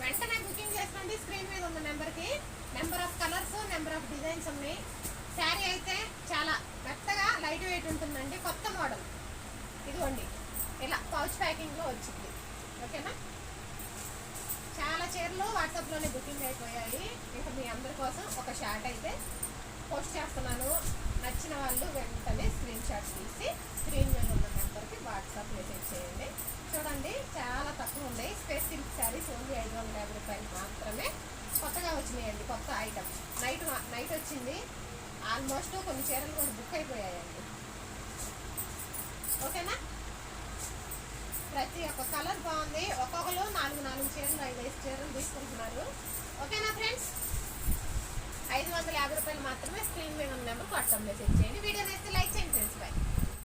వెంటనే బుకింగ్ చేసుకోండి. స్క్రీన్ మీద ఉన్న నెంబర్కి number of colours, number of designs ఉన్నాయి. శారీ అయితే చాలా మెత్తగా లైట్ వెయిట్ ఉంటుందండి. కొత్త మోడల్ ఇదిగోండి, ఇలా పౌచ్ ప్యాకింగ్లో వచ్చింది. ఓకేనా, చాలా చీరలు వాట్సాప్లోనే బుకింగ్ అయిపోయాయి. ఇంకా మీ అందరి కోసం ఒక షార్ట్ అయితే పోస్ట్ చేస్తున్నాను. నచ్చిన వాళ్ళు వెంటనే స్క్రీన్ షాట్ తీసి స్క్రీన్ మీద ఉన్న నెంబర్కి వాట్సాప్ మెసేజ్ చేయండి. చూడండి, చాలా తక్కువ ఉన్నాయి. స్పేస్ సిల్క్ శారీస్ ఓన్లీ 550 రూపాయలు మాత్రమే. కొత్తగా వచ్చినాయండి, కొత్త ఐటమ్. నైట్ వచ్చింది. ఆల్మోస్ట్ కొన్ని చీరలు కూడా బుక్ అయిపోయాయండి. ఓకేనా, ప్రతి ఒక్క కలర్ బాగుంది. ఒక్కొక్కరు 4 చీరలు 5 చీరలు తీసుకుంటున్నారు. ఓకేనా ఫ్రెండ్స్, 550 రూపాయలు మాత్రమే. స్క్రీన్ మీద ఉన్న నెంబర్కి వాట్సాప్ మెసేజ్ చేయండి. వీడియో నచ్చితే లైక్ చేయండి ఫ్రెండ్స్. బై.